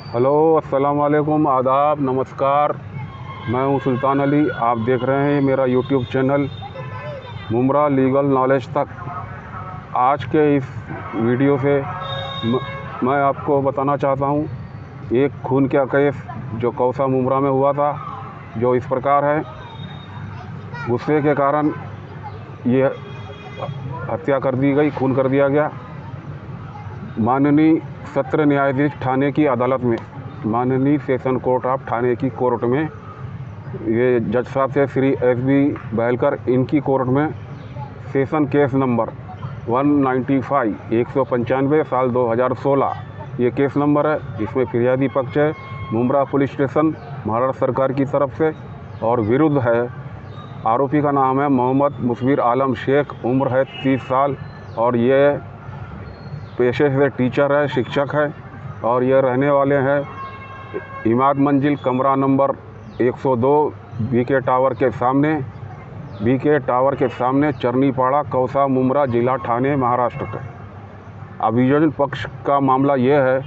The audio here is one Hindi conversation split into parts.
हेलो, अस्सलाम वालेकुम, आदाब, नमस्कार। मैं हूं सुल्तान अली। आप देख रहे हैं मेरा YouTube channel Mumbra legal knowledge तक। आज के इस वीडियो से मैं आपको बताना चाहता हूं एक खून का केस जो कौसा मुमरा में हुआ था, जो इस प्रकार है। गुस्से के कारण ये हत्या कर दी गई, खून कर दिया गया। माननीय सत्र न्यायाधीश थाने की अदालत में, माननीय सेशन कोर्ट ऑफ थाने की कोर्ट में, ये जज साहब थे श्री एस.बी. बहलकर। इनकी कोर्ट में सेशन केस नंबर 195 195 साल 2016 ये केस नंबर है। इसमें फिरियादी पक्ष है मुमरा पुलिस स्टेशन महाराष्ट्र सरकार की तरफ से, और विरुद्ध है आरोपी का नाम है मोहम्मद मुसविर आलम शेख, उम्र है 30 साल, और ये पेशे से टीचर है, शिक्षक है, और ये रहने वाले हैं इमाद मंजिल, कमरा नंबर 102, बीके टावर के सामने चरनीपाड़ा, कौसा, मुमरा, जिला ठाणे, महाराष्ट्र का। अभियोजन पक्ष का मामला ये है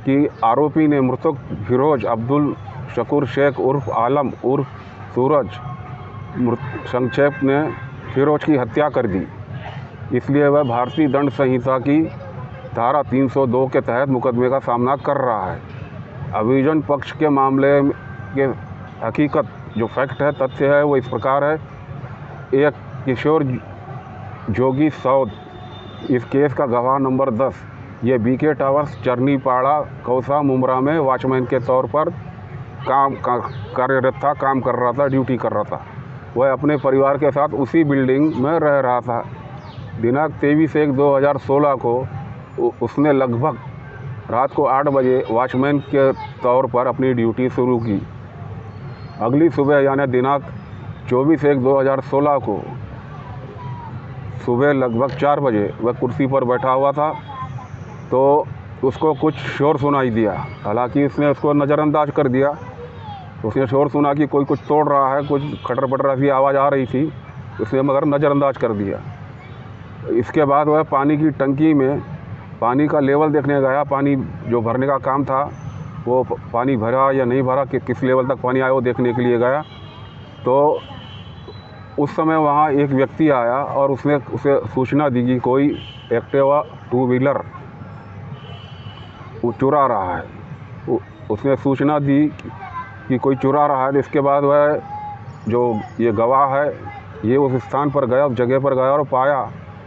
कि आरोपी ने मृतक फिरोज अब्दुल शकूर शेख उर्फ आलम उर्फ सूरज, संक्षेप ने फिरोज की हत्या कर दी। इसलिए वह भारतीय दंड संहिता की धारा 302 के तहत मुकदमे का सामना कर रहा है। अभियोजन पक्ष के मामले के हकीकत जो फैक्ट है, तथ्य है, वो इस प्रकार है। एक किशोर जोगी सौद, इस केस का गवाह नंबर 10, ये बीके टावर्स चरनीपाड़ा कौसा मुमरा में वॉचमैन के तौर पर कार्यरत था, काम कर रहा था, ड्यूटी कर रहा था। वह अपने परिवार के साथ उसी बिल्डिंग में रह रहा था। दिनांक 23/1/2016 को उसने लगभग रात को 8 बजे वॉचमैन के तौर पर अपनी ड्यूटी शुरू की। अगली सुबह यानी दिनांक 24/1/2016 को सुबह लगभग 4 बजे वह कुर्सी पर बैठा हुआ था, तो उसको कुछ शोर सुनाई दिया। हालांकि उसने उसको नज़रअंदाज कर दिया। उसने शोर सुना कि कोई कुछ तोड़ रहा है, कुछ खटर पटर ऐसी आवाज़ आ रही थी, उसने मगर नज़रअंदाज कर दिया। इसके बाद वह पानी की टंकी में पानी का लेवल देखने गया। पानी जो भरने का काम था, वो पानी भरा या नहीं भरा, किस लेवल तक पानी आया, वो देखने के लिए गया। तो उस समय वहाँ एक व्यक्ति आया और उसने उसे सूचना दी कि कोई एक्टिवा 2 व्हीलर चुरा रहा है। उसने सूचना दी कि कोई चुरा रहा है। इसके बाद वह जो ये गवाह है, ये उस स्थान पर गया, उस जगह पर गया और पाया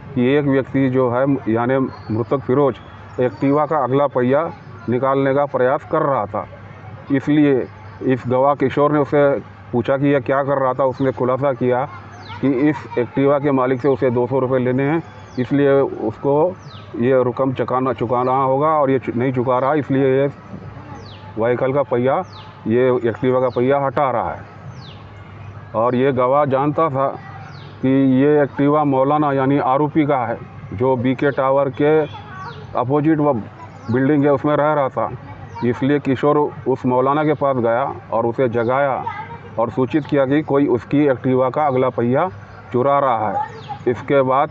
कि एक व्यक्ति जो है, यानी मृतक फिरोज, एक्टिवा का अगला पहिया निकालने का प्रयास कर रहा था। इसलिए इस गवाह किशोर ने उसे पूछा कि यह क्या कर रहा था। उसने खुलासा किया कि इस एक्टिवा के मालिक से उसे 200 रुपये लेने हैं, इसलिए उसको ये रकम चुकाना होगा, और ये नहीं चुका रहा, इसलिए ये व्हीकल का पहिया, ये एक्टिवा का पहिया हटा रहा है। और ये गवाह जानता था कि ये एक्टिवा मौलाना यानी आरोपी का है, जो बीके टावर के अपोजिट वो बिल्डिंग है उसमें रह रहा था। इसलिए किशोर उस मौलाना के पास गया और उसे जगाया और सूचित किया कि कोई उसकी एक्टिवा का अगला पहिया चुरा रहा है। इसके बाद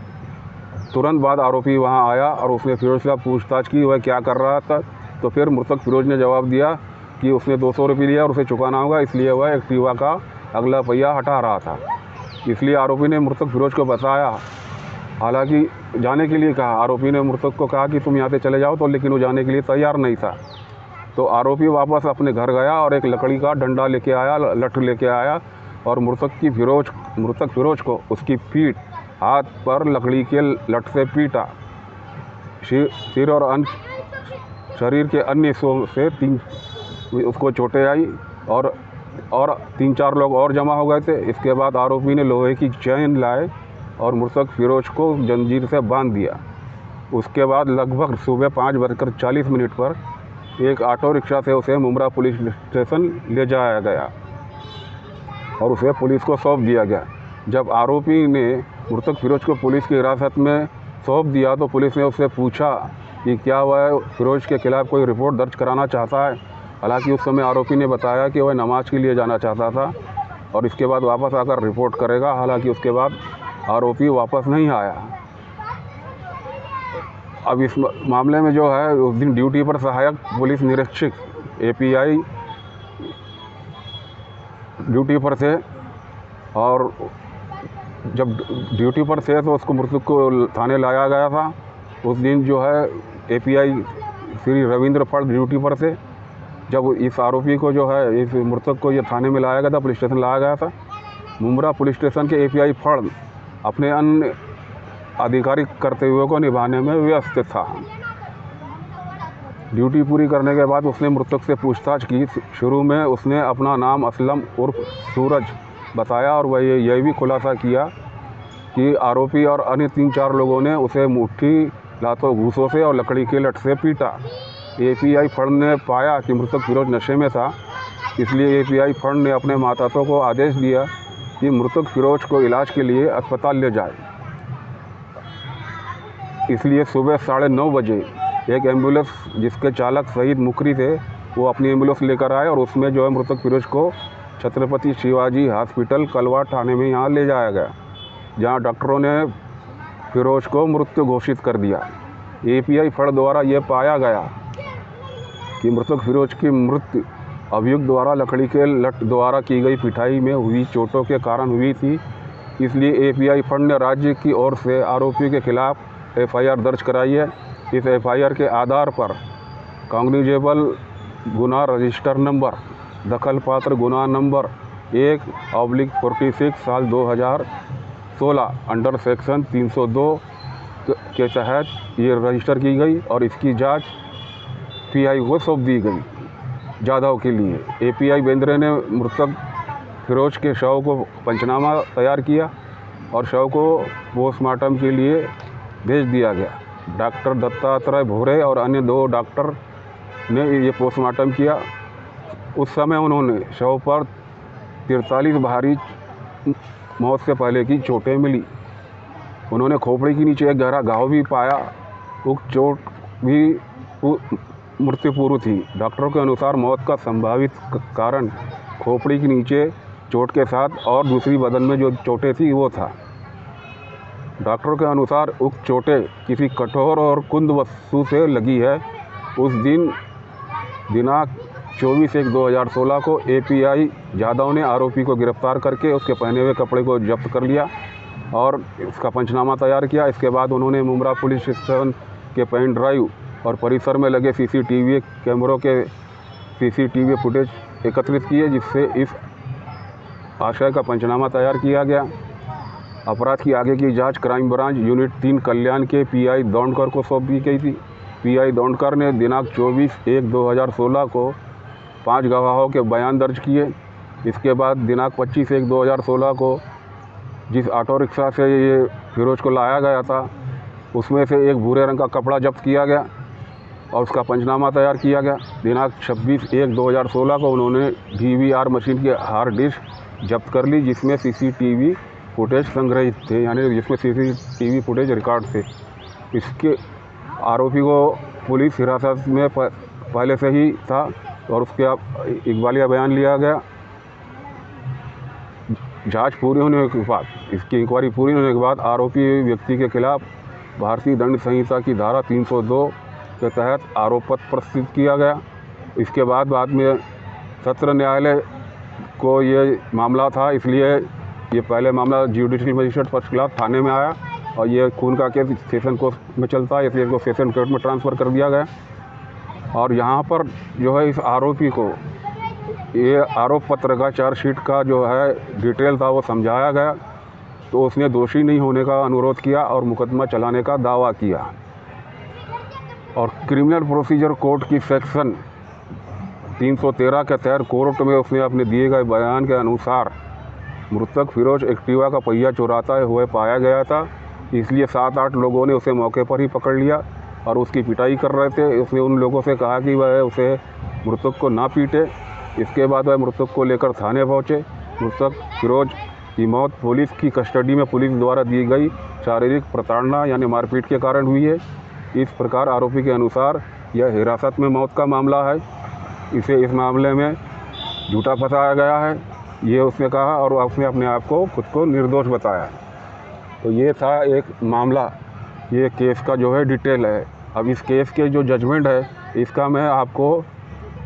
तुरंत बाद आरोपी वहां आया और उसने फिरोज से पूछताछ की, वह क्या कर रहा था। तो फिर मृतक फिरोज ने जवाब दिया कि उसने 200 रुपये लिया और उसे चुकाना होगा, इसलिए वह एक्टिवा का अगला पहिया हटा रहा था। इसलिए आरोपी ने मृतक फिरोज को बताया, हालांकि जाने के लिए कहा। आरोपी ने मृतक को कहा कि तुम यहाँ से चले जाओ, तो लेकिन वो जाने के लिए तैयार नहीं था। तो आरोपी वापस अपने घर गया और एक लकड़ी का डंडा लेके आया, लठ लेके आया, और मृतक फिरोज को उसकी पीठ, हाथ पर लकड़ी के लठ से पीटा। सिर और शरीर के अन्य हिस्सों से उसको चोटें आई, और 3-4 लोग और जमा हो गए थे। इसके बाद आरोपी ने लोहे की चैन लाए और मृतक फिरोज को जंजीर से बांध दिया। उसके बाद लगभग सुबह 5:40 पर एक ऑटो रिक्शा से उसे मुमरा पुलिस स्टेशन ले जाया गया और उसे पुलिस को सौंप दिया गया। जब आरोपी ने मृतक फिरोज को पुलिस की हिरासत में सौंप दिया, तो पुलिस ने उससे पूछा कि क्या वह फिरोज के खिलाफ़ कोई रिपोर्ट दर्ज कराना चाहता है। हालांकि उस समय आरोपी ने बताया कि वह नमाज के लिए जाना चाहता था और इसके बाद वापस आकर रिपोर्ट करेगा। हालांकि उसके बाद आरोपी वापस नहीं आया। अब इस मामले में जो है उस दिन ड्यूटी पर सहायक पुलिस निरीक्षक API ड्यूटी पर थे, और जब ड्यूटी पर थे तो उसको मृतक को थाने लाया गया था। उस दिन जो है API श्री रविंद्र फड़ ड्यूटी पर थे। जब इस आरोपी को जो है इस मृतक को ये थाने में लाया गया था, पुलिस स्टेशन लाया गया था, मुमरा पुलिस स्टेशन के API फड़ अपने अन्य आधिकारिक कर्तव्यों को निभाने में व्यस्त था। ड्यूटी पूरी करने के बाद उसने मृतक से पूछताछ की। शुरू में उसने अपना नाम असलम उर्फ सूरज बताया और वह यह भी खुलासा किया कि आरोपी और अन्य 3-4 लोगों ने उसे मुट्ठी, लातों, घूसों से और लकड़ी के लठ से पीटा। API फड़ ने पाया कि मृतक फिरोज नशे में था, इसलिए API फड़ ने अपने मातहतों को आदेश दिया कि मृतक फिरोज को इलाज के लिए अस्पताल ले जाए। इसलिए सुबह 9:30 बजे एक एम्बुलेंस जिसके चालक शहीद मुखरी थे, वो अपनी एम्बुलेंस लेकर आए और उसमें जो है मृतक फिरोज को छत्रपति शिवाजी हॉस्पिटल कलवा थाने में यहाँ ले जाया गया, जहाँ डॉक्टरों ने फिरोज को मृत घोषित कर दिया। API फड़ द्वारा ये पाया गया कि मृतक फिरोज की मृत्यु अभियुक्त द्वारा लकड़ी के लठ द्वारा की गई पिटाई में हुई चोटों के कारण हुई थी। इसलिए API फड़ ने राज्य की ओर से आरोपी के खिलाफ FIR दर्ज कराई है। इस FIR के आधार पर कॉग्निजेबल गुना रजिस्टर नंबर दखल पात्र गुना नंबर 1/46 साल 2016 अंडर सेक्शन 302 के तहत ये रजिस्टर की गई और इसकी जांच PI को सौंप दी गई जाधव के लिए। API बेंद्रे ने मृतक फिरोज के शव को पंचनामा तैयार किया और शव को पोस्टमार्टम के लिए भेज दिया गया। डॉक्टर दत्तात्रेय भोरे और अन्य 2 डॉक्टर ने ये पोस्टमार्टम किया। उस समय उन्होंने शव पर 43 भारी मौत से पहले की चोटें मिली। उन्होंने खोपड़ी के नीचे एक गहरा घाव भी पाया। उक्त चोट भी मृत्यु पूर्व थी। डॉक्टरों के अनुसार मौत का संभावित कारण खोपड़ी के नीचे चोट के साथ और दूसरी बदन में जो चोटें थी वो था। डॉक्टरों के अनुसार उक्त चोटें किसी कठोर और कुंद वस्तु से लगी है। उस दिन दिनांक 24/1/2016 को API जाधव ने आरोपी को गिरफ्तार करके उसके पहने हुए कपड़े को जब्त कर लिया और उसका पंचनामा तैयार किया। इसके बाद उन्होंने मुमरा पुलिस स्टेशन के पेन ड्राइव और परिसर में लगे CCTV कैमरों के CCTV फुटेज एकत्रित किए, जिससे इस आशय का पंचनामा तैयार किया गया। अपराध की आगे की जांच क्राइम ब्रांच यूनिट 3 कल्याण के PI दौंडकर को सौंप दी गई थी। PI दौंडकर ने दिनांक 24/1/2016 को 5 गवाहों के बयान दर्ज किए। इसके बाद दिनांक 25/1/2016 को जिस ऑटो रिक्शा से ये फिरोज को लाया गया था, उसमें से एक भूरे रंग का कपड़ा जब्त किया गया और उसका पंचनामा तैयार किया गया। दिनांक 26/1/2016 को उन्होंने DVR मशीन के हार्ड डिस्क जब्त कर ली, जिसमें CCTV फुटेज संग्रहित थे, यानी जिसमें CCTV फुटेज रिकॉर्ड थे। इसके आरोपी को पुलिस हिरासत में पहले से ही था और उसके इकबालिया बयान लिया गया। जांच पूरी होने के बाद, इसकी इंक्वायरी पूरी होने के बाद आरोपी व्यक्ति के खिलाफ भारतीय दंड संहिता की धारा 302 के तहत आरोप पत्र प्रस्तुत किया गया। इसके बाद में सत्र न्यायालय को ये मामला था, इसलिए ये पहले मामला जुडिशल मजिस्ट्रेट फर्स्ट क्लास थाने में आया और ये खून का केस सेशन कोर्ट में चलता है, इसलिए इसको सेशन कोर्ट में ट्रांसफ़र कर दिया गया। और यहाँ पर जो है इस आरोपी को ये आरोप पत्र का चार्जशीट का जो है डिटेल था वो समझाया गया, तो उसने दोषी नहीं होने का अनुरोध किया और मुकदमा चलाने का दावा किया। और क्रिमिनल प्रोसीजर कोड की सेक्शन 313 के तहत कोर्ट में उसने अपने दिए गए बयान के अनुसार मृतक फिरोज एक्टिवा का पहिया चुराता हुए पाया गया था, इसलिए 7-8 लोगों ने उसे मौके पर ही पकड़ लिया और उसकी पिटाई कर रहे थे। उसने उन लोगों से कहा कि वह उसे मृतक को ना पीटे। इसके बाद वह मृतक को लेकर थाने पहुंचे। मृतक फिरोज की मौत पुलिस की कस्टडी में पुलिस द्वारा दी गई शारीरिक प्रताड़ना यानी मारपीट के कारण हुई है। इस प्रकार आरोपी के अनुसार यह हिरासत में मौत का मामला है। इसे इस मामले में झूठा फंसाया गया है, ये उसने कहा और उसने अपने आप को खुद को निर्दोष बताया। तो ये था एक मामला, ये केस का जो है डिटेल है। अब इस केस के जो जजमेंट है इसका मैं आपको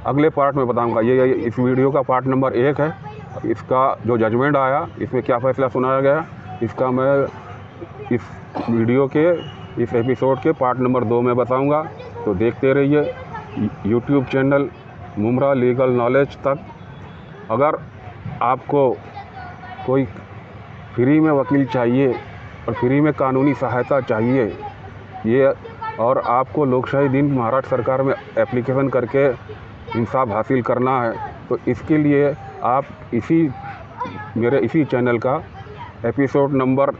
अगले पार्ट में बताऊंगा। ये इस वीडियो का पार्ट नंबर 1 है। इसका जो जजमेंट आया, इसमें क्या फ़ैसला सुनाया गया, इसका मैं इस वीडियो के इस एपिसोड के पार्ट नंबर 2 में बताऊंगा। तो देखते रहिए YouTube channel Mumbra legal knowledge तक। अगर आपको कोई फ्री में वकील चाहिए और फ्री में कानूनी सहायता चाहिए ये, और आपको लोकशाही दिन महाराष्ट्र सरकार में एप्लीकेशन करके इंसाफ हासिल करना है, तो इसके लिए आप मेरे इसी चैनल का एपिसोड नंबर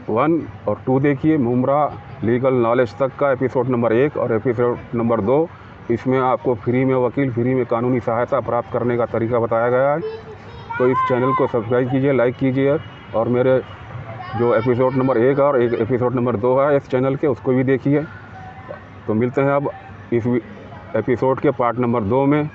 1 और 2 देखिए। मुमरा लीगल नॉलेज तक का एपिसोड नंबर 1 और एपिसोड नंबर 2। इसमें आपको फ्री में वकील, फ्री में कानूनी सहायता प्राप्त करने का तरीका बताया गया है। तो इस चैनल को सब्सक्राइब कीजिए, लाइक कीजिए, और मेरे जो एपिसोड नंबर 1 और एपिसोड नंबर 2 है इस चैनल के, उसको भी देखिए। तो मिलते हैं अब इस एपिसोड के पार्ट नंबर 2 में।